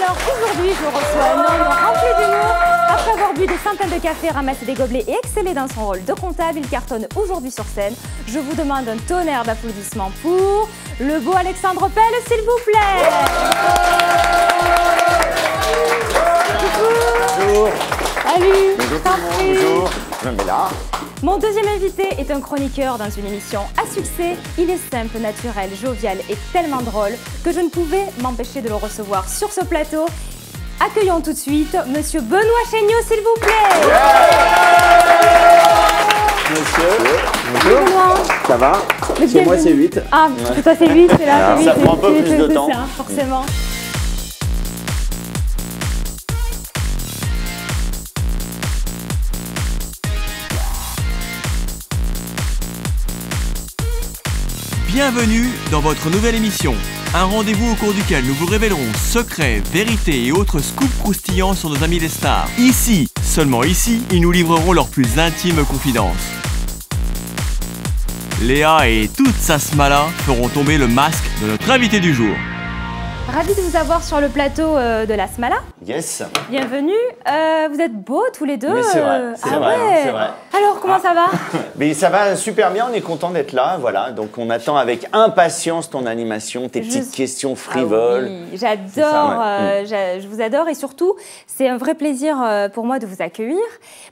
Alors aujourd'hui, je reçois un homme rempli d'humour. Après avoir bu des centaines de cafés, ramassé des gobelets et excellé dans son rôle de comptable, il cartonne aujourd'hui sur scène. Je vous demande un tonnerre d'applaudissements pour le beau Alexandre Pelle, s'il vous plaît. Bonjour. Salut. Bonjour tout le monde. Bonjour. Je me mets là. Mon deuxième invité est un chroniqueur dans une émission à succès. Il est simple, naturel, jovial et tellement drôle que je ne pouvais m'empêcher de le recevoir sur ce plateau. Accueillons tout de suite Monsieur Benoît Chéniaud, s'il vous plaît. Monsieur. Bonjour. Benoît. Ça va? Chez moi, c'est 8. Ah, toi c'est 8, c'est là. Ça prend un peu plus de temps. Ça, forcément. Bienvenue dans votre nouvelle émission, un rendez-vous au cours duquel nous vous révélerons secrets, vérités et autres scoops croustillants sur nos amis les stars. Ici, seulement ici, ils nous livreront leurs plus intimes confidences. Léa et toute sa smala feront tomber le masque de notre invité du jour. Ravi de vous avoir sur le plateau de la Smala. Yes. Bienvenue. Vous êtes beaux tous les deux. Mais c'est vrai, c'est vrai, ouais. c'est vrai. Alors, comment ça va? Mais ça va super bien, on est content d'être là, voilà. Donc on attend avec impatience ton animation, tes petites questions frivoles. Ah oui, j'adore, je vous adore et surtout, c'est un vrai plaisir pour moi de vous accueillir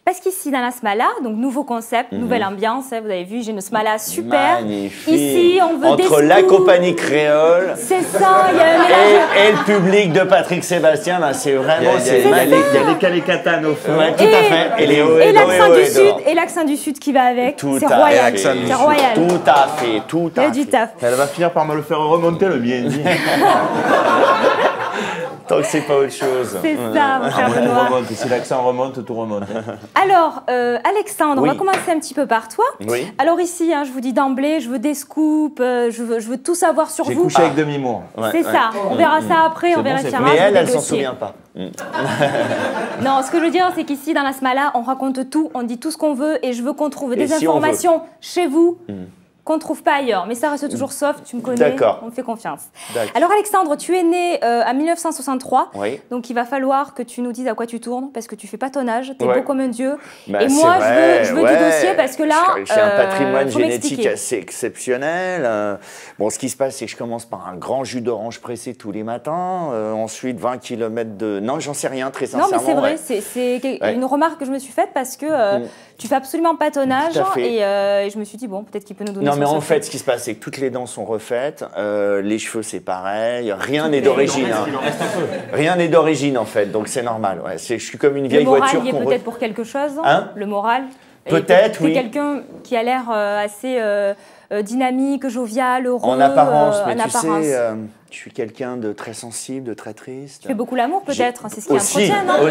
parce qu'ici dans la Smala, donc nouveau concept, nouvelle ambiance, hein, vous avez vu, j'ai une Smala super. Magnifique. Ici, on veut entre la compagnie créole c'est ça, il y a un mélange. et le public de Patrick Sébastien, là, c'est vraiment... Il y a les calicatanes au fond. Ouais, tout à fait. Et l'accent du Sud, et l'accent du Sud qui va avec, c'est royal. C'est royal. Tout à fait, tout à fait. Il y a du taf. Elle va finir par me le faire remonter, le bien dit. Tant que c'est pas autre chose. C'est ça, mon cher Tout Benoît. remonte. Si l'accent remonte, tout remonte. Alors, Alexandre, Oui. on va commencer un petit peu par toi. Oui. Alors ici, hein, je vous dis d'emblée, je veux des scoops, je veux tout savoir sur J'ai vous. couché avec Demi-Moore. Ouais, C'est ouais. ça, on verra ça après, on bon, c'est vérifiera. Mais je elle, vais elle s'en négocier. souvient pas. Non, ce que je veux dire, c'est qu'ici, dans la Smala, on raconte tout, on dit tout ce qu'on veut et je veux qu'on trouve des si on informations chez vous qu'on ne trouve pas ailleurs. Mais ça reste toujours soft, tu me connais, D'accord. on me fait confiance. D'accord. Alors Alexandre, tu es né en 1963, Oui. donc il va falloir que tu nous dises à quoi tu tournes, parce que tu fais pas ton âge, tu es Ouais. beau comme un dieu. Bah, et c'est moi, vrai, je veux ouais. du dossier, parce que là, J'ai un patrimoine faut génétique m'expliquer. assez exceptionnel. Bon, ce qui se passe, c'est que je commence par un grand jus d'orange pressé tous les matins. Ensuite, 20 km de... Non, j'en sais rien, très Non, sincèrement. mais c'est vrai, ouais. c'est Ouais. une remarque que je me suis faite parce que tu fais absolument pas ton âge Tout à fait. et je me suis dit, bon, peut-être qu'il peut nous donner Non, son mais en secret. fait, ce qui se passe, c'est que toutes les dents sont refaites, les cheveux, c'est pareil, rien n'est d'origine. Hein. Rien n'est d'origine, en fait, donc c'est normal. Ouais. Je suis comme une vieille Le moral voiture y est qu'on... peut-être pour quelque chose. Hein? Le moral. Et Peut-être, oui. C'est quelqu'un qui a l'air assez dynamique, jovial, heureux. En apparence, mais en tu apparence. sais, je suis quelqu'un de très sensible, de très triste. Tu fais beaucoup l'amour peut-être, c'est ce qui Aussi, entretient, non?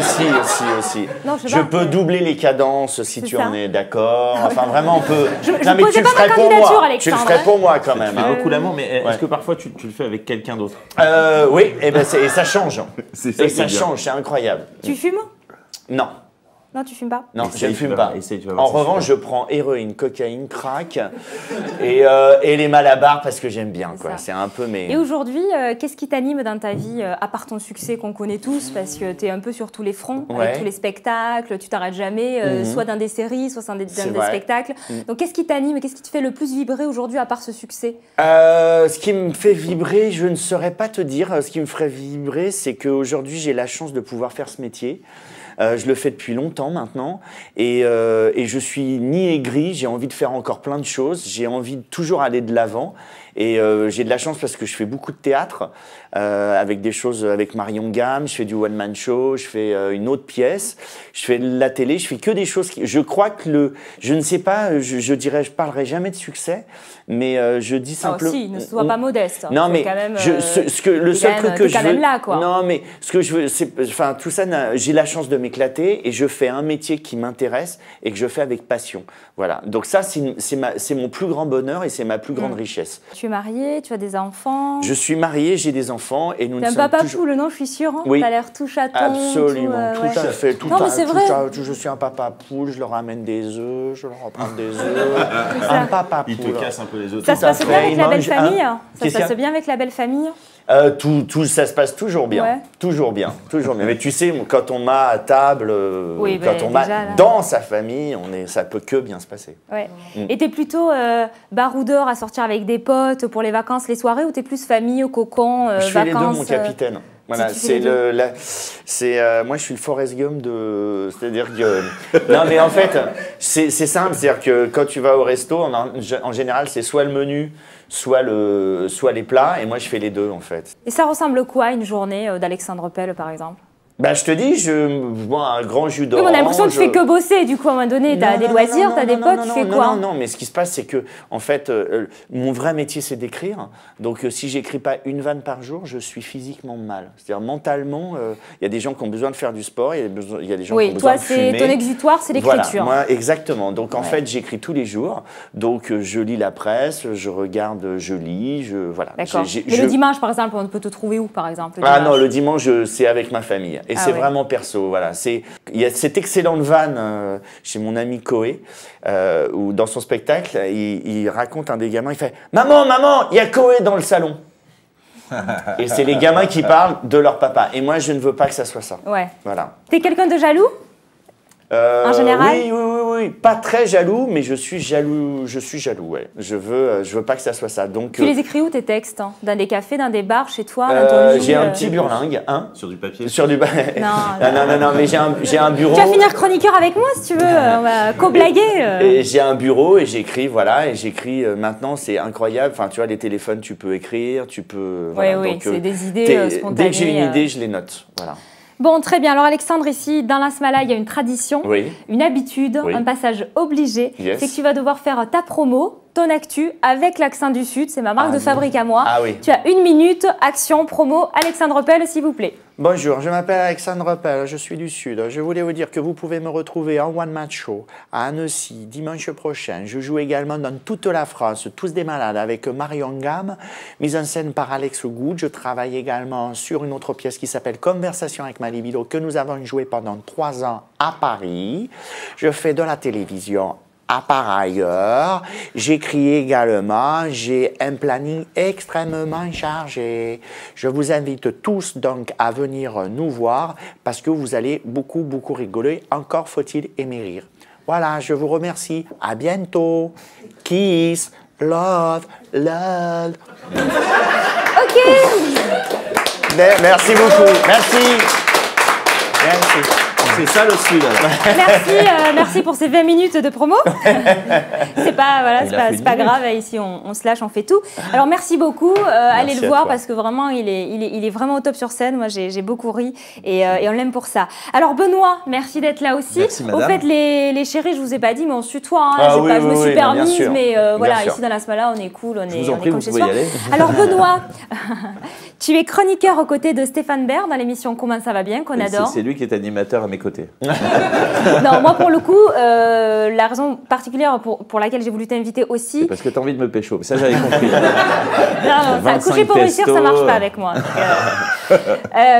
aussi. Non, je sais Je pas. peux doubler les cadences si C'est tu ça. en es d'accord. Enfin, vraiment, on peut. Je non, posais mais tu le pas ma ferais pour candidature, moi. Tu le Alexandre, ferais hein. pour moi quand même. Tu fais Hein. beaucoup l'amour, mais est-ce Ouais. que parfois tu le fais avec quelqu'un d'autre? Oui, et, ben et ça change. C'est ça Et qui ça est bien. change, c'est incroyable. Tu fumes? Non. Non, tu fumes pas? Non, Essaye, je ne tu fume vas pas. voir, essaye, tu vas voir, En c'est revanche, super. je prends héroïne, cocaïne, crack et les malabars parce que j'aime bien. C'est Quoi. ça. C'est un peu mes... Et aujourd'hui, qu'est-ce qui t'anime dans ta vie, à part ton succès qu'on connaît tous, parce que tu es un peu sur tous les fronts, Ouais. avec tous les spectacles, tu t'arrêtes jamais, soit dans des séries, soit dans des C'est vrai. spectacles. Donc qu'est-ce qui t'anime et qu'est-ce qui te fait le plus vibrer aujourd'hui, à part ce succès? Ce qui me fait vibrer, je ne saurais pas te dire. Ce qui me ferait vibrer, c'est qu'aujourd'hui, j'ai la chance de pouvoir faire ce métier. Je le fais depuis longtemps maintenant et je suis ni aigri, j'ai envie de faire encore plein de choses, j'ai envie de toujours aller de l'avant et j'ai de la chance parce que je fais beaucoup de théâtre avec des choses avec Marion Gamme, je fais du one-man show, je fais une autre pièce, je fais de la télé, je fais que des choses qui... Je crois que je ne sais pas, je dirais, je parlerai jamais de succès, mais je dis Ah simplement... aussi, ne sois pas modeste. Non, C'est mais quand même, le t'es seul quand truc même- que t'es je quand veux... même là, quoi. Non, mais ce que je veux, c'est... Enfin, tout ça, j'ai la chance de m'éclater et je fais un métier qui m'intéresse et que je fais avec passion. Voilà. Donc ça, c'est mon plus grand bonheur et c'est ma plus grande richesse. Tu es marié, tu as des enfants. Je suis marié, j'ai des enfants et nous T'es ne un sommes papa toujours... poule, non? Je suis sûre. Hein, Oui. t'as l'air tout chaton. Absolument, tout, tout à ouais. fait. Non, mais c'est vrai. Je suis un papa poule, je leur amène des œufs, je leur apprends des œufs. ça. Un papa Il te poule. casse un peu les autres. Ça se passe fait, bien avec il la belle mange un- famille? Ça se Qu'est-ce qu'il y passe a bien avec la belle famille? Ça se passe toujours bien. Ouais. Toujours bien. Toujours bien. Mais tu sais, quand on m'a à table, Oui, quand ben, on m'a déjà, là. dans sa famille, ça peut que bien se passer. Ouais. Et t'es plutôt baroudeur à sortir avec des potes pour les vacances, les soirées, ou t'es plus famille, cocon, Je fais les deux, vacances mon capitaine. Voilà, tu fais les moi je suis le Forrest Gump c'est-à-dire que non mais en fait c'est simple, c'est-à-dire que quand tu vas au resto, en général c'est soit le menu, soit les plats, et moi je fais les deux en fait. Et ça ressemble quoi à une journée d'Alexandre Pelle, par exemple? Ben, je te dis, je bois un grand jus d'orange. Oui, on a l'impression que tu fais que bosser, du coup, à un moment donné, t'as des loisirs, t'as des potes, tu fais quoi? Non, mais ce qui se passe, c'est que, en fait, mon vrai métier, c'est d'écrire. Donc, si j'écris pas une vanne par jour, je suis physiquement mal. C'est-à-dire, mentalement, il y a des gens qui ont besoin de faire du sport, il y a des gens qui ont besoin de fumer. Oui, toi, ton exutoire, c'est l'écriture. Voilà, moi, exactement. Donc, en fait, j'écris tous les jours. Donc, je lis la presse, je regarde, je lis, voilà. D'accord. Mais le dimanche, par exemple, on peut te trouver où, par exemple? Ah non, le dimanche, c'est avec ma famille. Et c'est vraiment perso, voilà. Il y a cette excellente vanne chez mon ami Koé, où dans son spectacle, il raconte un des gamins, il fait « Maman, maman, il y a Koé dans le salon !» Et c'est les gamins qui parlent de leur papa. Et moi, je ne veux pas que ça soit ça. Ouais. Voilà. T'es quelqu'un de jaloux? En général? Oui. Pas très jaloux, mais je suis jaloux, ouais. Je veux pas que ça soit ça. Donc, tu les écris où tes textes? Dans des cafés, dans des bars, chez toi, dans ton lit? J'ai un petit burlingue, Sur du papier. Non, mais j'ai un bureau. Tu vas finir chroniqueur avec moi, si tu veux, on va co-blaguer. Et j'ai un bureau et j'écris, voilà, maintenant, c'est incroyable. Enfin, tu vois, les téléphones, tu peux écrire, tu peux... Voilà. Oui, c'est des idées spontanées. Dès que j'ai une idée, je les note, voilà. Bon, très bien. Alors Alexandre, ici, dans l'Asmala, il y a une tradition, une habitude, un passage obligé. C'est que tu vas devoir faire ta promo, ton actu, avec l'accent du Sud. C'est ma marque de fabrique à moi. Tu as 1 minute, action, promo. Alexandre Pelle, s'il vous plaît. Bonjour, je m'appelle Alexandre Pelle, je suis du Sud. Je voulais vous dire que vous pouvez me retrouver en One Man Show à Annecy dimanche prochain. Je joue également dans toute la France, Tous des malades, avec Marion Gamme, mise en scène par Alex Good. Je travaille également sur une autre pièce qui s'appelle Conversation avec ma libido, que nous avons joué pendant 3 ans à Paris. Je fais de la télévision par ailleurs, j'écris également, j'ai un planning extrêmement chargé. Je vous invite tous donc à venir nous voir parce que vous allez beaucoup rigoler. Encore faut-il aimer rire. Voilà, je vous remercie. À bientôt. Kiss, love, love. Ok. Merci beaucoup. Merci. C'est ça le Sud. Merci pour ces 20 minutes de promo. c'est pas grave, ici on se lâche, on fait tout. Alors merci beaucoup, allez le voir parce que vraiment il est vraiment au top sur scène. Moi j'ai beaucoup ri et on l'aime pour ça. Alors Benoît, merci d'être là aussi. Merci, madame. Au fait les chéris, je vous ai pas dit mais on se tutoie, hein. Je me suis permise, mais voilà, ici dans la Smala on est cool, on est comme chez soi. Alors Benoît, tu es chroniqueur aux côtés de Stéphane Bern dans l'émission Comment ça va bien qu'on adore. C'est lui qui est animateur à mes côtés. Non, moi pour le coup, la raison particulière pour laquelle j'ai voulu t'inviter aussi. C'est parce que tu as envie de me pécho, mais ça j'avais compris. Non, coucher pour réussir, ça marche pas avec moi.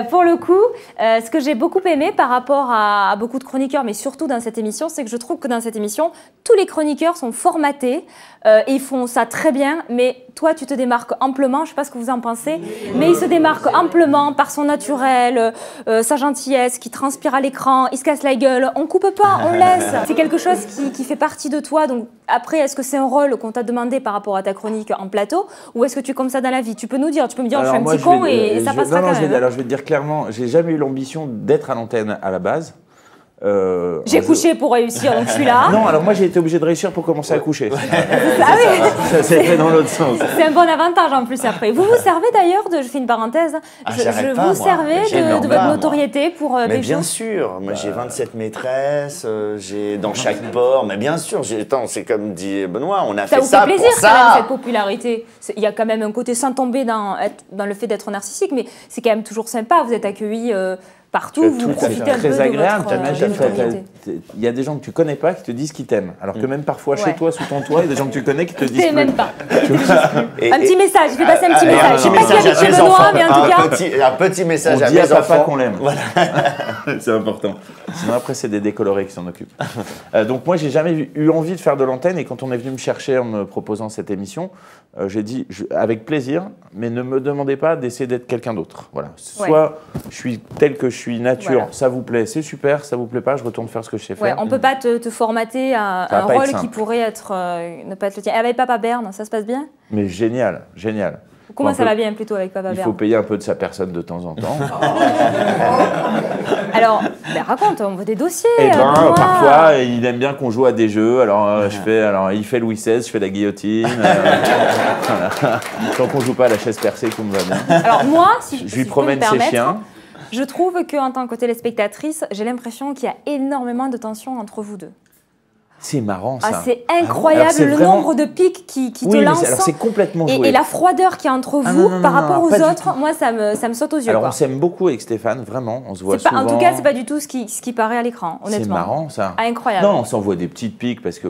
Pour le coup, ce que j'ai beaucoup aimé par rapport à beaucoup de chroniqueurs, mais surtout dans cette émission, c'est que je trouve que dans cette émission, tous les chroniqueurs sont formatés et ils font ça très bien, mais toi tu te démarques amplement, je ne sais pas ce que vous en pensez, mais il se démarque amplement par son naturel, sa gentillesse qui transpire à l'écran, il se casse la gueule, on coupe pas, on laisse. C'est quelque chose qui fait partie de toi, donc après est-ce que c'est un rôle qu'on t'a demandé par rapport à ta chronique en plateau ou est-ce que tu es comme ça dans la vie? Tu peux nous dire, tu peux me dire alors, je suis un petit con et ça passera quand même. Alors je vais te dire clairement, j'ai jamais eu l'ambition d'être à l'antenne à la base. J'ai couché pour réussir, donc je suis là. Non, alors moi j'ai été obligé de réussir pour commencer à coucher. Ah oui. Ça s'est fait dans l'autre sens. C'est un bon avantage en plus après. Vous vous servez d'ailleurs je fais une parenthèse, vous servez de votre notoriété pour mais pécho? bien sûr, moi j'ai 27 maîtresses, j'ai dans chaque port, mais bien sûr, c'est comme dit Benoît, on a fait ça pour ça. Ça vous fait plaisir quand même cette popularité. Il y a quand même un côté sans tomber dans le fait d'être narcissique, mais c'est quand même toujours sympa, vous êtes accueillis partout, vous profitez un peu très agréable. de votre T'imagines, notoriété. il y a des gens que tu connais pas qui te disent qu'ils t'aiment. Alors que même parfois chez toi, sous ton toit, il y a des gens que tu connais qui te disent plus. même pas. Et- Un petit message, je vais passer un petit et message. un Je sais petit pas qui message habite à chez mes Benoît, enfants. mais en tout cas. Un petit message On à dit mes à papa enfants. qu'on l'aime. Voilà. C'est important. Sinon après c'est des décolorés qui s'en occupent. Donc moi j'ai jamais eu envie de faire de l'antenne et quand on est venu me chercher en me proposant cette émission, j'ai dit avec plaisir, mais ne me demandez pas d'essayer d'être quelqu'un d'autre. Voilà. Soit je suis tel que je suis nature, Voilà. ça vous plaît, c'est super, ça vous plaît pas, je retourne faire ce que je sais Ouais, faire. on peut pas te formater à Ça va un pas être rôle qui simple. pourrait être ne pas être le tien. Avec Papa Bern, ça se passe bien? Mais génial, génial. Comment Un ça peu- va bien plutôt avec Papa Il Bern? faut payer un peu de sa personne de temps en temps. Alors, raconte, on veut des dossiers. Et Benoît. parfois, il aime bien qu'on joue à des jeux. Alors, il fait Louis XVI, je fais la guillotine. Voilà. Tant qu'on joue pas à la chaise percée, tout me va bien. Alors moi, si Je si lui je peux promène me ses permettre, chiens. je trouve qu'en tant que téléspectatrice, j'ai l'impression qu'il y a énormément de tension entre vous deux. C'est marrant, ça. Ah, c'est incroyable Alors, c'est le vraiment- nombre de pics qui Oui, te mais lancent. alors c'est complètement joué. Et la froideur qu'il y a entre Ah, vous non, par non, rapport non, aux pas du autres, tout. moi ça me saute aux yeux. Alors, quoi. on s'aime beaucoup avec Stéphane, vraiment. On se voit C'est pas, souvent. en tout cas, c'est pas du tout ce qui paraît à l'écran, C'est honnêtement. marrant, ça. Ah, incroyable. Non, on s'envoie des petites piques parce que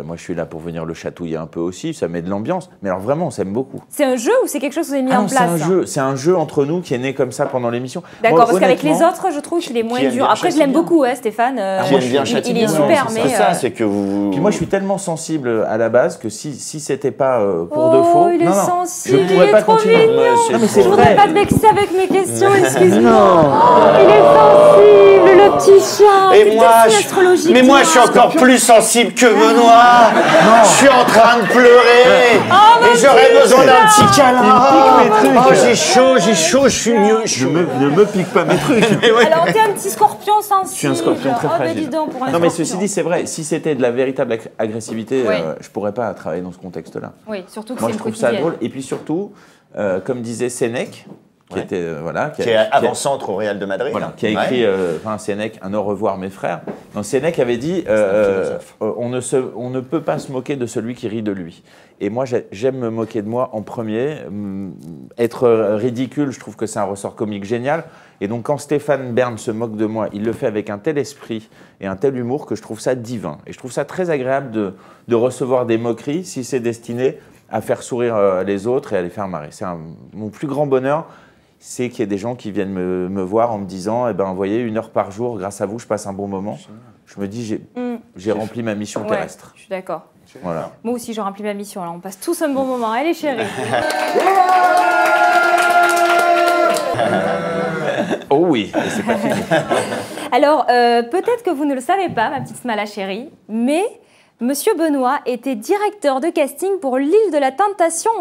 moi, je suis là pour venir le chatouiller un peu aussi. Ça met de l'ambiance. Mais alors, vraiment, on s'aime beaucoup. C'est un jeu ou c'est quelque chose que vous avez mis Ah en non, place? c'est un jeu entre nous qui est né comme ça pendant l'émission. D'accord, Moi, parce qu'avec les honnêtement, autres, je trouve qu'il est moins aime dur. bien Après, je l'aime Châtillon. beaucoup, Stéphane. Qui aime bien il Châtillon, est super, c'est mais. ça, c'est que vous. Puis moi, je suis tellement sensible à la base que si c'était pas pour Oh, de faux, il est non, sensible, je pourrais il est pas trop continuer. mignon. Non, mais c'est Je voudrais vrai. pas te vexer avec mes questions, excuse-moi. Oh, il est sensible, le petit chat. Et C'est moi, le signe astrologique. mais moi, je suis encore plus sensible que Benoît. Je suis en train de pleurer. Et j'aurais besoin d'un petit câlin. Oh, j'ai chaud, je suis mieux. Ne me pique pas mes trucs. Alors, t'es un petit scorpion sensible. Je suis un scorpion très Oh, mais fragile. dis donc, pour un Non, mais scorpion. ceci dit, c'est vrai. Si c'était de la véritable agressivité, Oui. je pourrais pas travailler dans ce contexte-là. Oui, surtout que Moi, c'est je une trouve ça quotidienne. drôle. Et puis surtout, comme disait Sénèque, qui était Qui est avant-centre au Real de Madrid. Voilà, qui a Ouais. écrit, Sénèque, un au revoir mes frères. Donc, Sénèque avait dit, philosophe. on ne peut pas se moquer de celui qui rit de lui. Et moi, j'aime me moquer de moi en premier. Être ridicule, je trouve que c'est un ressort comique génial. Et donc, quand Stéphane Bern se moque de moi, il le fait avec un tel esprit et un tel humour que je trouve ça divin. Et je trouve ça très agréable de recevoir des moqueries si c'est destiné à faire sourire les autres et à les faire marrer. Mon plus grand bonheur, c'est qu'il y ait des gens qui viennent me voir en me disant, vous voyez, 1 heure par jour, grâce à vous, je passe un bon moment. Je me dis, j'ai rempli ma mission Ouais, terrestre. je suis d'accord. Voilà. Moi aussi, j'ai rempli ma mission. Alors, on passe tous un bon moment. Allez, chérie. Oh oui, et c'est pas fini. Alors, peut-être que vous ne le savez pas, ma petite Smala chérie, mais Monsieur Benoît était directeur de casting pour l'île de la Tentation.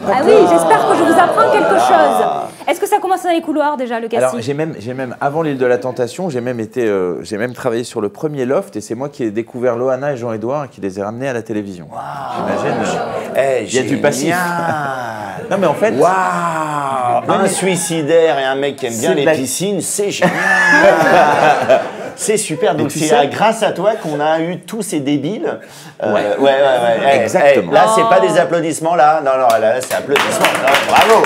Ah oui, j'espère que je vous apprends quelque chose. Est-ce que ça commence dans les couloirs déjà, le casting? Alors, j'ai même, avant l'île de la Tentation, j'ai même travaillé sur le premier loft et c'est moi qui ai découvert Loana et Jean-Édouard et qui les ai ramenés à la télévision. J'imagine. Il y a du passif. Non, mais en fait. Waouh! Un suicidaire et un mec qui aime bien C'est les de la- piscines, c'est génial! C'est super, donc tu c'est sais- grâce à toi qu'on a eu tous ces débiles. Ouais. Ouais. Exactement. Là, c'est pas des applaudissements, là. Non, là, c'est applaudissements. Bravo.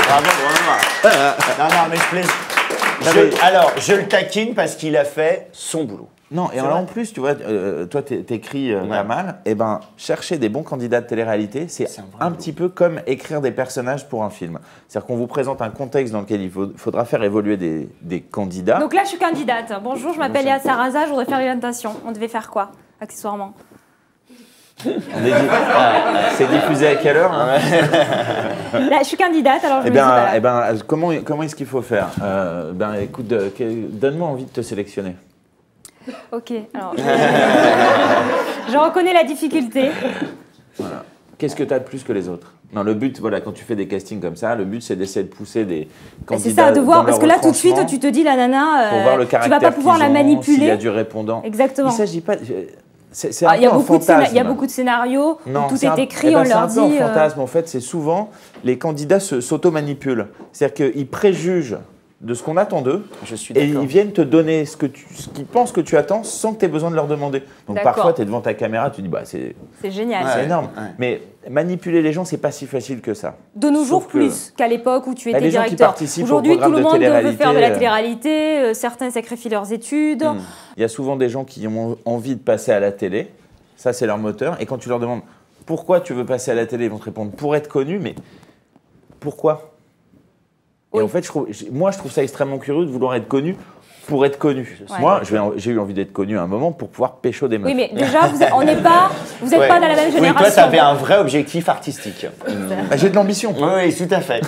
Non, mais je plaisante. Alors, je le taquine parce qu'il a fait son boulot. Non, et alors en plus, tu vois, toi, t'écris pas mal. Et chercher des bons candidats de télé-réalité, c'est un petit peu comme écrire des personnages pour un film. C'est-à-dire qu'on vous présente un contexte dans lequel il faudra faire évoluer des candidats. Donc là, je suis candidate. Bonjour, je m'appelle Léa Sarraza, je voudrais faire l'orientation. On devait faire quoi, accessoirement? C'est diffusé à quelle heure Là, je suis candidate, alors je me dis, voilà. Comment est-ce qu'il faut faire écoute, donne-moi envie de te sélectionner. Ok, alors je reconnais la difficulté. Voilà. Qu'est-ce que tu as de plus que les autres? Non, le but, voilà, quand tu fais des castings comme ça, le but c'est d'essayer de pousser des candidats. C'est ça, de voir, dans parce leur que là tout de suite retranchement tu te dis la nana, pour voir le tu caractère vas pas pouvoir la qu'ils ont, s'il y manipuler. a du répondant. Exactement. Il s'agit pas. C'est Il y a beaucoup fantasme. il y a beaucoup de scénarios Non, où tout c'est est écrit, on c'est leur un dit. peu un fantasme. En fait, c'est souvent les candidats s'auto-manipulent. C'est-à-dire qu'ils préjugent de ce qu'on attend d'eux. Je suis Et d'accord. ils viennent te donner ce qu'ils pensent que tu attends sans que tu aies besoin de leur demander. Donc D'accord. parfois, tu es devant ta caméra, tu dis, bah, c'est C'est génial. Ouais. énorme. ouais. Mais manipuler les gens, c'est pas si facile que ça. De nos jours Sauf que- plus qu'à l'époque où tu étais les gens qui directeur. participent au Aujourd'hui, tout programme le de monde veut télé-réalité, faire de la télé-réalité, certains sacrifient leurs études. Il y a souvent des gens qui ont envie de passer à la télé. Ça, c'est leur moteur. Et quand tu leur demandes pourquoi tu veux passer à la télé, ils vont te répondre pour être connu. Mais pourquoi? Et Oui. en fait, moi, je trouve ça extrêmement curieux de vouloir être connu pour être connu. Ouais. Moi, j'ai eu envie d'être connu à un moment pour pouvoir pécho des meufs. Oui, mais déjà, vous n'êtes Ouais. pas dans la même Oui, toi, génération. tu avais un vrai objectif artistique. Bah, j'ai de l'ambition. Oui, tout à fait.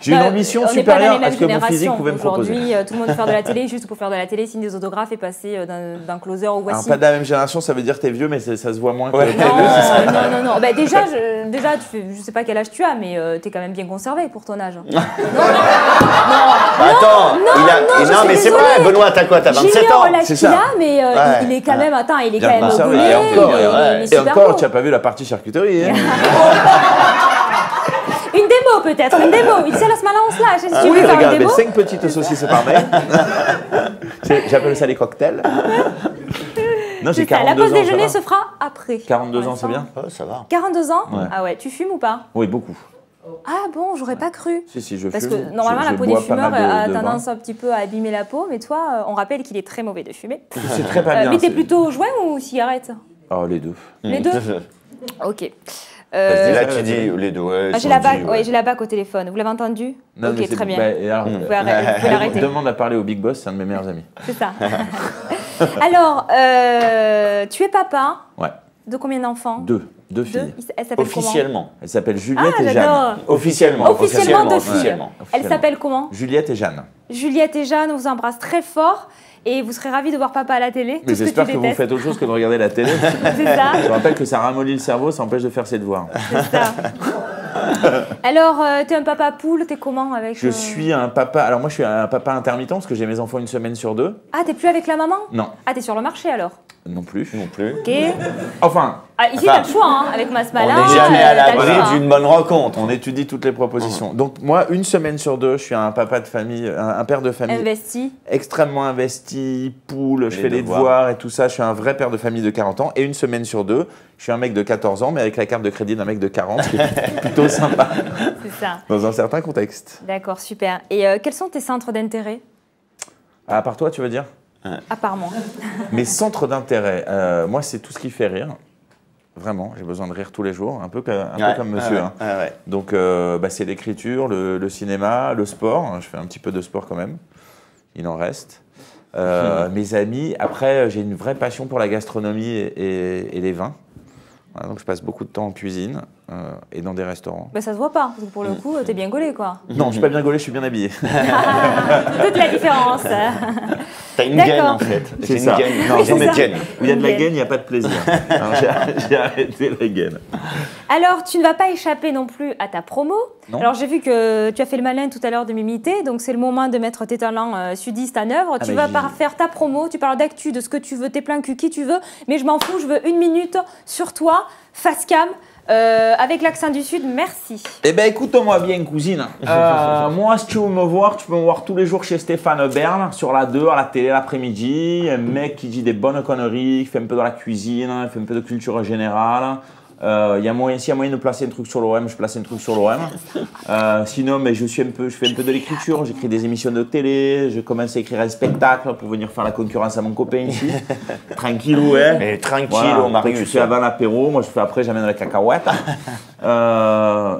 J'ai une Bah, ambition on n'est pas dans supérieure les à mêmes ce que mon physique générations. pouvait me proposer. Aujourd'hui, tout le monde veut faire de la télé juste pour faire de la télé, signer des autographes et passer d'un closer au Alors, voici. pas de la même génération, ça veut dire que t'es vieux, mais ça se voit moins que Ouais. t'es Non, non. Bah, déjà, je sais pas quel âge tu as, mais t'es quand même bien conservé pour ton âge. Attends, je non, suis mais c'est désolée. vrai, Benoît, t'as quoi? T'as 27 J'ignore ans? l'âge c'est qu'il ça. a, mais Ouais. il est quand même, attends, il est bien quand même conservé. gaulé, Et encore, il est et super encore, beau. tu n'as pas vu la partie charcuterie. Hein. Une démo peut-être, une démo. Il sait la smalance là, si tu veux Oui, faire une regarde, démo. 5 petites saucisses par mail. J'appelle ça les cocktails. Non, j'ai C'est ça, la 42 pause ans, ça déjeuner va. se fera après. 42 pour ans, c'est l'instant. bien? Oh, ça va. 42 ans Ouais. Ah ouais, tu fumes ou pas? Oui, beaucoup. Ah bon, j'aurais pas cru. Si, je Parce fume. que normalement, Je la peau des bois pas fumeurs mal a de vin. tendance un petit peu à abîmer la peau, mais toi, on rappelle qu'il est très mauvais de fumer. C'est très pas bien. Mais t'es c'est- plutôt joint ou cigarette? Oh, les deux. Les deux Ok. Et Euh, là, tu dis les deux. Ouais, j'ai sont la bague, dits, ouais, j'ai la bague au téléphone. Vous l'avez entendu? Non, mais Ok, c'est- très bien. bah, et alors, Vous pouvez l'arrêter. demande à parler au Big Boss, c'est un de mes meilleurs amis. C'est ça. Alors, tu es papa Ouais. de combien d'enfants? Deux Deux. filles. Elle s'appelle Officiellement. Elles s'appellent comment? Juliette Ah, et Jeanne. j'adore. Officiellement. Officiellement deux filles. officiellement. Elle s'appelle comment? Juliette et Jeanne. Juliette et Jeanne, on vous embrasse très fort et vous serez ravis de voir papa à la télé. Mais tout ce j'espère tu que vous détestes. faites autre chose que de regarder la télé. C'est ça, Je rappelle que ça ramollit le cerveau, ça empêche de faire ses devoirs. c'est ça. Alors, t'es un papa poule, t'es comment avec... Je suis un papa. Alors moi, je suis un papa intermittent parce que j'ai mes enfants une semaine sur deux. Ah, t'es plus avec la maman? Non, Ah, t'es sur le marché alors? non plus. Non plus. Ok. Enfin, Ah, ici, t'as le choix, hein, avec On Masmala. n'est jamais à t'as le l'abri choix, hein. d'une bonne rencontre. on étudie toutes les propositions. Donc moi, une semaine sur deux, je suis un papa de famille, un père de famille Investi. extrêmement investi, poule, je Les fais les devoirs. devoirs et tout ça. Je suis un vrai père de famille de 40 ans. Et une semaine sur deux, je suis un mec de 14 ans, mais avec la carte de crédit d'un mec de 40, ce qui est plutôt sympa C'est ça. dans un certain contexte. D'accord, super. Et quels sont tes centres d'intérêt? À part toi, tu veux dire? À part moi. Mes centres d'intérêt, moi, c'est tout ce qui fait rire. Vraiment, j'ai besoin de rire tous les jours, un peu comme monsieur. Ouais, hein. ouais. Donc, c'est l'écriture, le cinéma, le sport. Je fais un petit peu de sport quand même. Il en reste. Mes amis. Après, j'ai une vraie passion pour la gastronomie et les vins. Voilà, donc, je passe beaucoup de temps en cuisine et dans des restaurants. Bah, ça se voit pas, parce que pour le coup, t'es bien gaulé, quoi. Non, je suis pas bien gaulé, je suis bien habillé. Toute la différence. T'as une D'accord. gaine en fait. C'est J'ai ça. une gaine. Non, J'en c'est ai ça. gaine. Où il y a de la Gaine. gaine, il n'y a pas de plaisir. Alors, j'ai arrêté la gaine. Alors, tu ne vas pas échapper non plus à ta promo. Non. Alors, j'ai vu que tu as fait le malin tout à l'heure de m'imiter, donc c'est le moment de mettre tes talents sudistes en œuvre. Tu mais vas faire ta promo, tu parles d'actu, de ce que tu veux, t'es plein cul, qui tu veux, mais je m'en fous, je veux 1 minute sur toi, face cam, avec l'accent du Sud, merci. Eh ben écoute-moi bien, cousine. Moi, si tu veux me voir, tu peux me voir tous les jours chez Stéphane Bern, sur la 2, à la télé l'après-midi. Un mec qui dit des bonnes conneries, qui fait un peu de la cuisine, qui fait un peu de culture générale. S'il y a moyen de placer un truc sur l'OM, je place un truc sur l'OM. Sinon, mais je fais un peu de l'écriture, j'écris des émissions de télé, je commence à écrire un spectacle pour venir faire la concurrence à mon copain ici. Tranquillou, hein. Mais tranquille, Voilà, toi, Marius. tu fais avant l'apéro, moi je fais après, j'amène la cacahuète.